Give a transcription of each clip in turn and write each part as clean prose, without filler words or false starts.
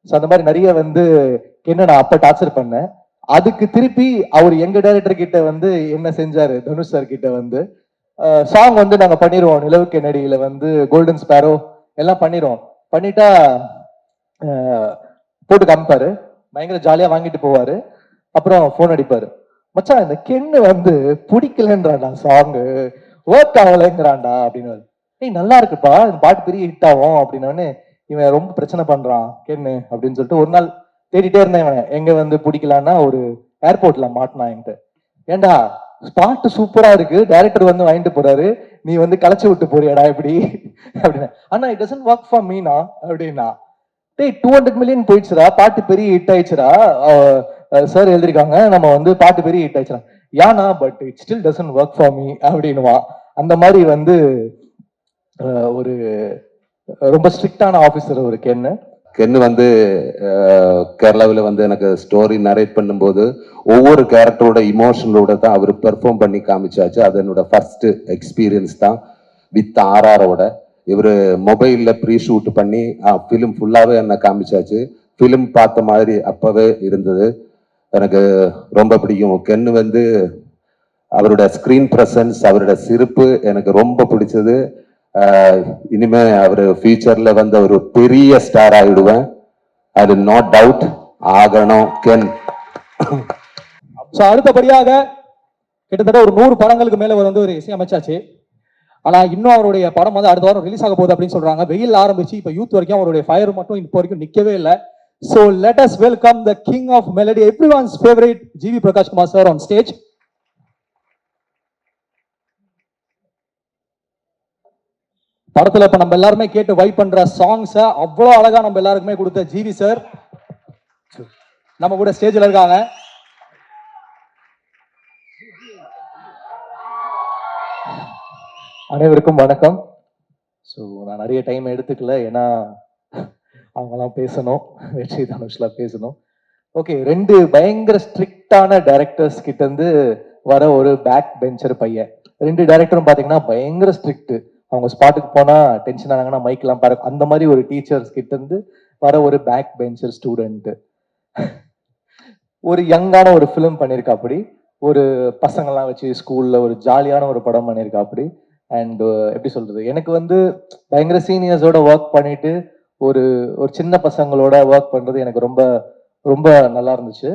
So அந்த மாதிரி நிறைய வந்து என்ன நான் அப்ப டார்ச்சர் பண்ணேன். அதுக்கு திருப்பி அவர் எங்க டைரக்டர் கிட்ட வந்து என்ன செஞ்சாரு, தனுஷ் சார் கிட்ட வந்து சாங் வந்து நாங்க பண்ணிடுவோம். நிலவுக்கு நடியில வந்து கோல்டன் ஸ்பேரோ எல்லாம் பண்ணிடுவோம். பண்ணிட்டா போட்டு காமிப்பாரு, பயங்கர ஜாலியா வாங்கிட்டு போவாரு. அப்புறம் போன் அடிப்பாரு, மச்சான் இந்த கென்னு வந்து பிடிக்கலன்றான்டா, சாங்கு ஒர்க் ஆகலைங்கிறான்டா அப்படின்னு. ஏய் நல்லா இருக்குப்பா, இந்த பாட்டு பெரிய ஹிட் ஆகும் அப்படின்னு. இவன் ரொம்ப பிரச்சனை பண்றான் கென்னு அப்படின்னு சொல்லிட்டு ஒரு நாள் தேடிட்டே இருந்தேன். இவன் எங்க வந்து பிடிக்கலான்னா ஒரு ஏர்போர்ட்ல மாட்டினான் என்கிட்ட. ஏண்டா ஸ்பாட் சூப்பரா இருக்கு, டைரக்டர் வந்து வாங்கிட்டு போறாரு, நீ வந்து களைச்சு விட்டு போறியாடா இப்படி அப்படின்னு. ஆனா it doesn't work for Meena அப்படின்னா. டேய் 200 மில்லியன் போயிடுச்சுடா, பாட்டு பெரிய ஹிட் ஆயிடுச்சுடா, சார் எழுதிருக்காங்க, நம்ம வந்து பாட்டு பெரிய ஹிட் ஆயிடுச்சுடா. யானா but it still doesn't work for me அப்படின்னுவான். அந்த மாதிரி வந்து ஒரு ரொம்ப ஸ்ட்ரிக்டான ஆஃபீஸர் ஒரு கென்னு. கென்னு வந்து கேரளாவில் வந்து எனக்கு ஸ்டோரி நரேட் பண்ணும்போது ஒவ்வொரு கேரக்டரோட இமோஷனலோட தான் அவர் பெர்ஃபார்ம் பண்ணி காமிச்சாச்சு. அது என்னோட ஃபர்ஸ்ட் எக்ஸ்பீரியன்ஸ் தான் வித் ஆர்ஆரோட. இவர் மொபைலில் ப்ரீ ஷூட் பண்ணி ஃபிலிம் ஃபுல்லாகவே என்னை காமிச்சாச்சு. ஃபிலிம் பார்த்த மாதிரி அப்போவே இருந்தது. எனக்கு ரொம்ப பிடிக்கும். கென்னு வந்து அவரோட ஸ்க்ரீன் ப்ரெசன்ஸ், அவரோட சிரிப்பு எனக்கு ரொம்ப பிடிச்சது. இனிமே அவர் ஃபியூச்சர்ல வந்து ஒரு பெரிய ஸ்டார் ஆகிடுவேன், அது நோ டவுட். ஆகணும் கென். அடுத்தபடியாக கிட்டத்தட்ட ஒரு 100 படங்களுக்கு மேல வந்து ஒரு இசையமைச்சாச்சு. ஆனா இன்னும் அவருடைய படம் வந்து அடுத்த வாரம் ரிலீஸ் ஆக போகுது அப்படின்னு சொல்றாங்க. வெயில் ஆரம்பிச்சு இப்ப யூத் வரைக்கும் அவருடைய ஃபயர் மட்டும் இப்போ வரைக்கும் நிக்கவே இல்லை. So let us welcome the king of melody, everyone's favorite GV Prakash Kumar sir on stage. படத்துல இப்ப நம்ம எல்லாருமே கேட்டு வைப் பண்ற சாங்ஸ அவ்வளவு அழகா நம்ம எல்லாருக்குமே கொடுத்த ஜிவி சார் நம்ம கூட ஸ்டேஜ்ல இருக்காங்க. அனைவருக்கும் வணக்கம். ஸோ நான் நிறைய டைம் எடுத்துக்கல, ஏன்னா அவங்கெல்லாம் பேசணும், வெற்றி தனுஷ்லாம் பேசணும். ஓகே, 2 பயங்கர ஸ்ட்ரிக்டான டைரக்டர்ஸ் கிட்ட இருந்து வர ஒரு பேக் பெஞ்சர் பையன். 2 டைரக்டரும் பாத்தீங்கன்னா பயங்கர ஸ்ட்ரிக்ட். அவங்க ஸ்பாட்டுக்கு போனா டென்ஷன் ஆனாங்கன்னா மைக்கெல்லாம் பாரு, அந்த மாதிரி ஒரு டீச்சர்ஸ் கிட்ட இருந்து வர ஒரு பேக் பெஞ்சர் ஸ்டூடெண்ட். ஒரு யங்கான ஒரு ஃபிலிம் பண்ணியிருக்கா, அப்படி ஒரு பசங்கள்லாம் வச்சு ஸ்கூல்ல ஒரு ஜாலியான ஒரு படம் பண்ணியிருக்கா அப்படி. அண்ட் எப்படி சொல்றது, எனக்கு வந்து பயங்கர சீனியர்ஸோட ஒர்க் பண்ணிட்டு ஒரு ஒரு சின்ன பசங்களோட ஒர்க் பண்றது எனக்கு ரொம்ப ரொம்ப நல்லா இருந்துச்சு.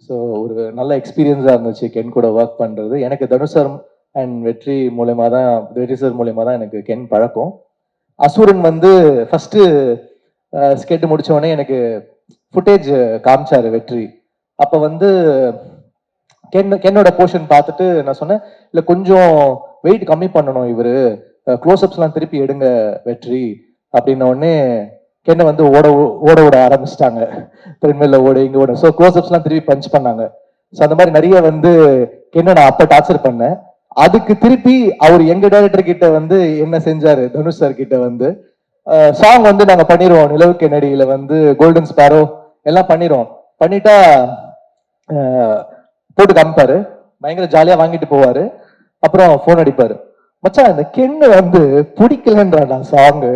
ஸோ ஒரு நல்ல எக்ஸ்பீரியன்ஸா இருந்துச்சு கென் கூட ஒர்க் பண்றது. எனக்கு தனுஷ் சார் அண்ட் வெற்றி சார் மூலயமா தான் எனக்கு கென் பழக்கம். அசுரன் வந்து ஃபர்ஸ்ட் ஸ்கெட் முடிச்ச உடனே எனக்கு ஃபுட்டேஜ் காமிச்சாரு வெற்றி. அப்ப வந்து கென்னோட போர்ஷன் பார்த்துட்டு நான் சொன்னேன், இல்லை கொஞ்சம் வெயிட் கம்மி பண்ணணும், இவரு க்ளோஸ்அப்ஸ்லாம் திருப்பி எடுங்க வெற்றி அப்படின்ன உடனே கென்னை வந்து ஓட விட ஆரம்பிச்சிட்டாங்க. ட்ரெட்மில்ல ஓட இங்க ஓட. ஸோ க்ளோஸ்அப்ஸ்லாம் திருப்பி பஞ்ச் பண்ணாங்க. ஸோ அந்த மாதிரி நிறைய வந்து கென்னை நான் அப்ப டார்ச்சர் பண்ணேன். அதுக்கு திருப்பி அவர் எங்க டைரக்டர் கிட்ட வந்து என்ன செஞ்சாரு, தனுஷ் சார் கிட்ட வந்து சாங் வந்து நாங்க பண்ணிடுவோம். நிலவுக்கு நடியில வந்து கோல்டன் ஸ்பேரோ எல்லாம் பண்ணிடுவோம். பண்ணிட்டா போட்டு காமிப்பாரு, பயங்கர ஜாலியா வாங்கிட்டு போவாரு. அப்புறம் போன் அடிப்பாரு, மச்சான் இந்த கென்னு வந்து பிடிக்கலன்றான்டா, சாங்கு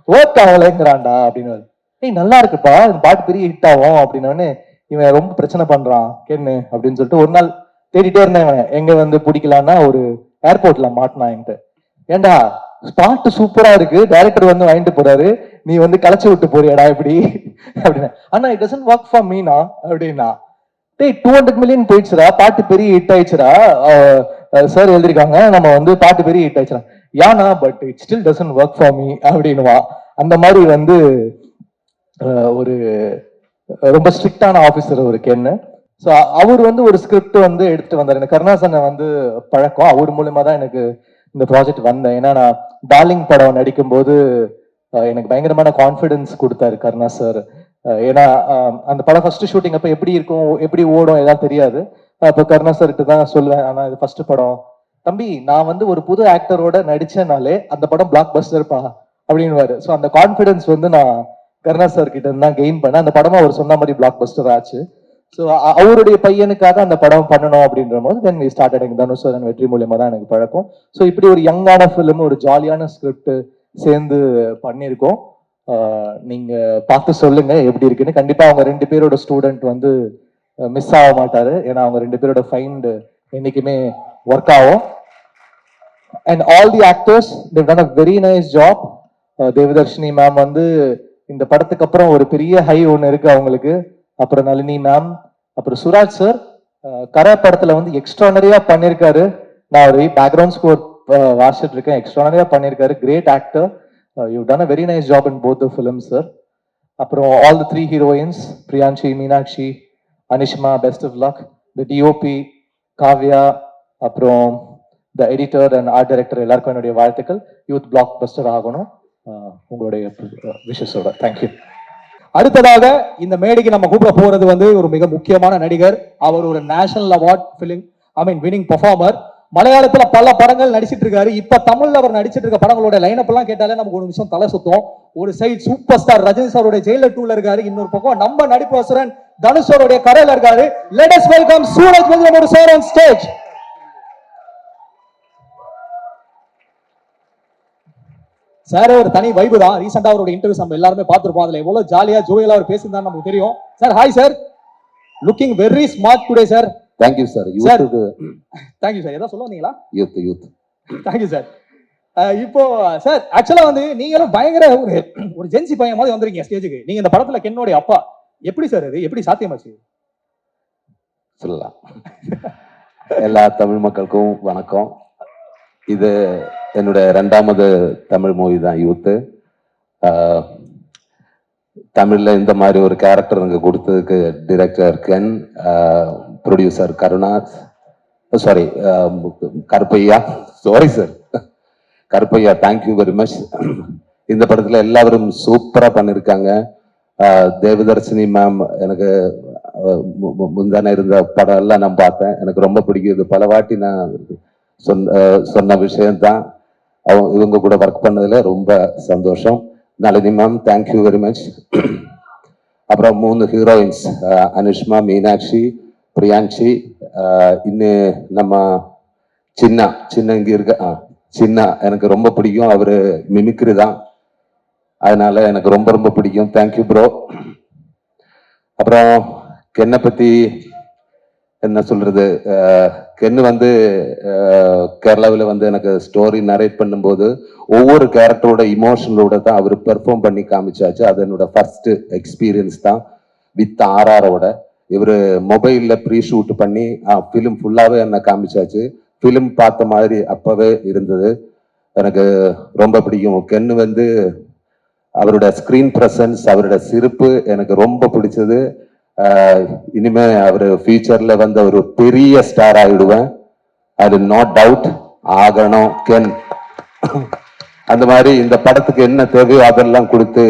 ஒர்க் ஆகலைங்கிறான்டா அப்படின்னு. ஏய் நல்லா இருக்குப்பா, இந்த பாட்டு பெரிய ஹிட் ஆகும் அப்படின்னு. இவன் ரொம்ப பிரச்சனை பண்றான் கென்னு அப்படின்னு சொல்லிட்டு ஒரு நாள் தேடிட்டே இருந்தேன். இவன் எங்க வந்து பிடிக்கலான்னா ஒரு ஏர்போர்ட்ல மாட்டினான் என்கிட்ட. ஏண்டா ஸ்பாட் சூப்பரா இருக்கு, டைரக்டர் வந்து வாங்கிட்டு போறாரு, நீ வந்து களைச்சு விட்டு போறியாடா இப்படி அப்படின்னு. ஆனா it doesn't work for Meena அப்படின்னா. டேய் 200 மில்லியன் போயிடுச்சுடா, பாட்டு பெரிய ஹிட் ஆயிடுச்சுடா, சார் எழுதிருக்காங்க, நம்ம வந்து பாட்டு பெரிய ஹிட் ஆயிடுச்சுடா. யானா but it still doesn't work for me அப்படின்னுவான். அந்த மாதிரி வந்து ஒரு ரொம்ப ஸ்ட்ரிக்டான ஆஃபீஸர் ஒரு கென்னு. ஸோ அவர் வந்து ஒரு ஸ்கிரிப்ட் வந்து எடுத்துட்டு வந்தார். எனக்கு கருணாசனை வந்து பழக்கம், அவர் மூலமா தான் எனக்கு இந்த ப்ராஜெக்ட் வந்தேன். ஏன்னா நான் டார்லிங் படம் நடிக்கும்போது எனக்கு பயங்கரமான கான்ஃபிடன்ஸ் கொடுத்தாரு கருணா சார். ஏன்னா அந்த படம் ஃபர்ஸ்ட் ஷூட்டிங் அப்போ எப்படி இருக்கும், எப்படி ஓடும் எதாவது தெரியாது. அப்போ கருணா சார்கிட்ட தான் சொல்லுவேன், ஆனா இது ஃபர்ஸ்ட் படம் தம்பி, நான் வந்து ஒரு புது ஆக்டரோட நடிச்சேனாலே அந்த படம் பிளாக் பஸ்டர்ப்பா அப்படின்னுவாரு. ஸோ அந்த கான்ஃபிடன்ஸ் வந்து நான் கருணா சார் கிட்ட இருந்து தான் கெயின் பண்ணேன். அந்த படமா அவர் சொன்ன மாதிரி பிளாக் பஸ்டர் ஆச்சு. ஸோ அவருடைய பையனுக்காக அந்த படம் பண்ணணும் அப்படின்ற போது தென் வி ஸ்டார்டட். எனக்கு தனுஷ் சார் வெற்றி மூலியமா தான் எனக்கு பழக்கம். ஸோ இப்படி ஒரு யங்கான ஃபிலிம், ஒரு ஜாலியான ஸ்கிரிப்ட் சேர்ந்து பண்ணியிருக்கோம். நீங்க பார்த்து சொல்லுங்க எப்படி இருக்குன்னு. கண்டிப்பா அவங்க 2 பேரோட ஸ்டூடெண்ட் வந்து மிஸ் ஆக மாட்டாரு. ஏன்னா அவங்க 2 பேரோட ஃபைண்ட் என்னைக்குமே ஒர்க் ஆகும். And all the actors they've done a very nice job. Devadarshini ma'am வந்து இந்த படத்துக்கு அப்புறம் ஒரு பெரிய ஹை ஒன்று இருக்கு அவங்களுக்கு. அப்புறம் நளினி மேம், அப்புறம் சுராஜ் சார் கரை படத்துல வந்து எக்ஸ்ட்ரானரியா பண்ணியிருக்காரு. நான் ஒரு பேக்ரவுண்ட் ஸ்கோர் வாசிட்டு இருக்கேன். எக்ஸ்ட்ரானரியா பண்ணியிருக்காரு. Great actor. You done a very nice job in both the films sir. அப்புறம் all the 3 heroines, Priyanshi, Meenakshi, Anishma, best of luck. The DOP Kavya, அப்புறம் the editor and art director எல்லாருக்கும் என்னுடைய வாழ்த்துக்கள். யூத் பிளாக் பஸ்டர் ஆகணும். உங்களுடைய விஷஸோட தேங்க்யூ. அடுத்ததாக இந்த மேடைக்கு நம்ம கூப்பிட போறது வந்து ஒரு மிக முக்கியமான நடிகர். அவர் ஒரு நேஷனல் அவார்ட் வின்னிங் பெர்ஃபார்மர். மலையாளத்துல பல படங்கள் நடிச்சிட்டு இருக்காரு. இப்ப தமிழ்ல அவர் நடிச்சிட்டு இருக்க படங்களோட லைனப் எல்லாம் கேட்டாலே நமக்கு ஒரு நிமிஷம் தலை சுத்தம். ஒரு சைடு சூப்பர் ஸ்டார் ரஜினி சாரோட ஜெயிலர் 2ல இருக்காரு. இன்னொரு பக்கம் நம்ம நடிப்பு அசுரன் தனுஷோருடைய கரையில இருக்காரு. Let us welcome Sooraj Venkatesh sir on stage. Sir ஒரு தனி வைபு தான். ரீசெண்டா அவரோட இன்டர்வியூஸ் நம்ம எல்லாருமே பார்த்திருப்போம். அதுல எவ்வளவு ஜாலியா ஜோயலா அவர் பேசியிருந்தா நமக்கு தெரியும். Sir hi sir, looking very smart today sir. Thank you sir. யூத்துக்கு தேங்க்யூ சார். ஏதாவது சொல்ல வந்தீங்களா? Youth thank you sir. இப்போ சார் ஆக்சுவலா வந்து நீங்களும் பயங்கர ஒரு ஜென்சி பையன் மாதிரி வந்திருக்கீங்க ஸ்டேஜுக்கு. நீங்க இந்த படத்துல கென்னோட அப்பா. எப்படி சார் இது எப்படி சாத்தியமாச்சு? சொல்லலாம். எல்லா தமிழ் மக்களுக்கும் வணக்கம். இது என்னோட 2வது தமிழ் மூவி தான் யூத்து. தமிழ்ல இந்த மாதிரி ஒரு கேரக்டர் எனக்கு கொடுத்ததுக்கு director Ken, producer Karuna, sorry Karuppaiya, sorry sir Karuppaiya, thank you very much. இந்த படத்துல எல்லாரும் சூப்பரா பண்ணிருக்காங்க. தேவதர்ஷினி மேம் எனக்கு முந்தான இருந்த படம் எல்லாம் நான் பார்த்தேன். எனக்கு ரொம்ப பிடிக்கும். இது பல வாட்டி நான் சொன்ன விஷயம்தான். இவங்க கூட ஒர்க் பண்ணதுல ரொம்ப சந்தோஷம். Nalini ma'am, thank you very much. அப்புறம் 3 ஹீரோயின்ஸ், அனுஷ்மா, மீனாட்சி, பிரியான்ஷி, இன்னும் நம்ம சின்ன இங்க இருக்க சின்ன எனக்கு ரொம்ப பிடிக்கும். அவரு மிமிக்ரி தான், அதனால எனக்கு ரொம்ப ரொம்ப பிடிக்கும். Thank you bro. அப்புறம் கென்னை பத்தி என்ன சொல்றது, கென்னு வந்து கேரளாவில் வந்து எனக்கு ஸ்டோரி நரேட் பண்ணும்போது ஒவ்வொரு கேரக்டரோட இமோஷனலோட தான் அவர் பெர்ஃபார்ம் பண்ணி காமிச்சாச்சு. அது என்னோட ஃபர்ஸ்ட் எக்ஸ்பீரியன்ஸ் தான் வித் ஆர்ஆரோட. இவர் மொபைலில் ப்ரீ ஷூட் பண்ணி ஃபிலிம் ஃபுல்லாகவே என்னை காமிச்சாச்சு. ஃபிலிம் பார்த்த மாதிரி அப்பவே இருந்தது. எனக்கு ரொம்ப பிடிக்கும். கென்னு வந்து அவரோட ஸ்க்ரீன் ப்ரெசன்ஸ், அவரோட சிரிப்பு எனக்கு ரொம்ப பிடிச்சது. இனிமே அவர் ஃபியூச்சர்ல வந்து ஒரு பெரிய ஸ்டார் ஆகிடுவேன், அது நோ டவுட். ஆகணும் கென். அந்த மாதிரி இந்த படத்துக்கு என்ன தேவையோ அதெல்லாம் கொடுத்து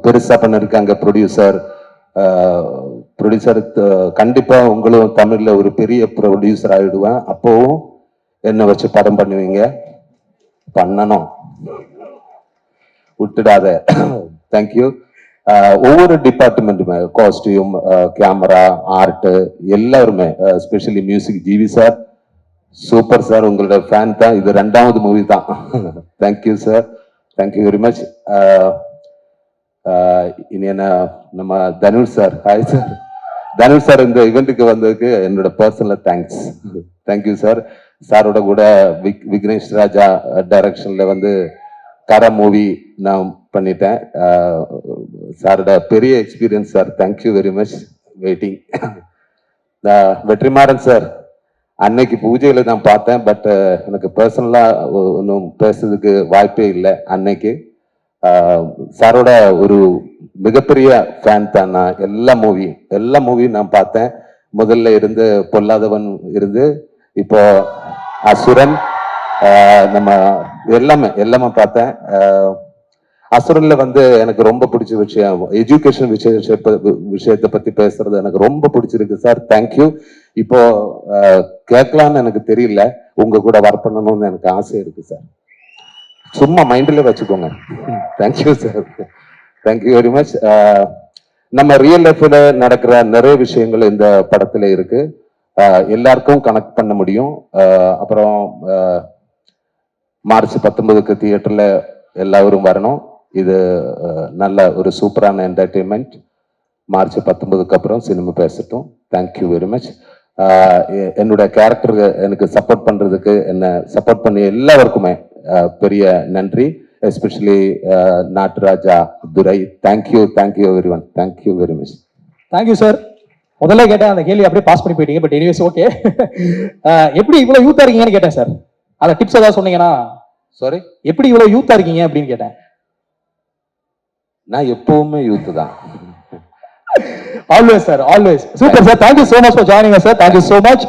பெருசா பண்ணிருக்காங்க ப்ரொடியூசர். கண்டிப்பா உங்களும் தமிழ்ல ஒரு பெரிய ப்ரொடியூசர் ஆகிடுவேன். அப்போவும் என்ன வச்சு படம் பண்ணுவீங்க, பண்ணணும், விட்டுடாத. தேங்க்யூ. ஒவ்வொரு டிபார்ட்மெண்ட்டுமே, காஸ்டியூம், கேமரா, ஆர்ட், எல்லாருமே, specially music, GV sir super sir. உங்களோட ஃபேன் தான். இது 2வது மூவி தான். Thank you sir, thank you very much. இனி என்ன நம்ம Dhanush sir. Hi sir. Dhanush sir இந்த இவெண்ட்டுக்கு வந்ததுக்கு என்னோட பர்சனல் தேங்க்ஸ். Thank you sir. சாரோட கூட விக்னேஷ் ராஜா டைரக்ஷன்ல வந்து கர மூவி நான் பண்ணிட்டேன். சாரோட பெரிய experience sir. Thank you very much. Waiting. Vetrimaaran sir அன்னைக்கு பூஜையில நான் பார்த்தேன். பட் எனக்கு பர்சனலா ஒன்றும் பேசுறதுக்கு வாய்ப்பே இல்லை அன்னைக்கு. சாரோட ஒரு மிகப்பெரிய ஃபேன் தான் நான். எல்லா மூவியும் நான் பார்த்தேன். முதல்ல இருந்து பொல்லாதவன் இருந்து இப்போ அசுரன், நம்ம எல்லாமே பார்த்தேன். அசுரன்ல வந்து எனக்கு ரொம்ப பிடிச்ச விஷயம் எஜுகேஷன் விஷயத்தை பத்தி பேசுறது எனக்கு ரொம்ப பிடிச்சிருக்கு சார். தேங்க்யூ. இப்போ கேட்கலான்னு எனக்கு தெரியல, உங்க கூட ஒர்க் பண்ணணும்னு எனக்கு ஆசை இருக்கு சார். சும்மா மைண்ட்ல வச்சுக்கோங்க. Thank you sir. Thank you very much. நம்ம ரியல் லைஃப்ல நடக்கிற நிறைய விஷயங்கள் இந்த படத்துல இருக்கு. எல்லாருக்கும் கனெக்ட் பண்ண முடியும். அப்புறம் மார்ச் 19க்கு தியேட்டர்ல எல்லாரும் வரணும். இது நல்ல ஒரு சூப்பரான என்டர்டெயின்மெண்ட். மார்ச் 19க்கு அப்புறம் சினிமா பேசட்டும். Thank you very much. என்னோட கேரக்டர் எனக்கு சப்போர்ட் பண்றதுக்கு, என்ன சப்போர்ட் பண்ணி எல்லாருக்குமே பெரிய நன்றி. Especially Natturaja, Durai, thank you everyone. Thank you very much. Thank you sir. முதல்ல கேட்டேன், அந்த கேள்வி அப்படியே பாஸ் பண்ணி போயிட்டீங்க. But anyways okay. எப்படி இவ்வளவு யூத்தா இருக்கீங்கன்னு கேட்டேன் சார். அந்த டிப்ஸ் ஏதாவது சொன்னீங்கன்னா. சாரி, எப்படி இவ்வளவு யூத்தா இருக்கீங்க அப்படின்னு கேட்டேன். நான் எப்பவுமே யூத் தான். Always sir, always. Super sir. Thank you so much for joining us sir. Thank you so much.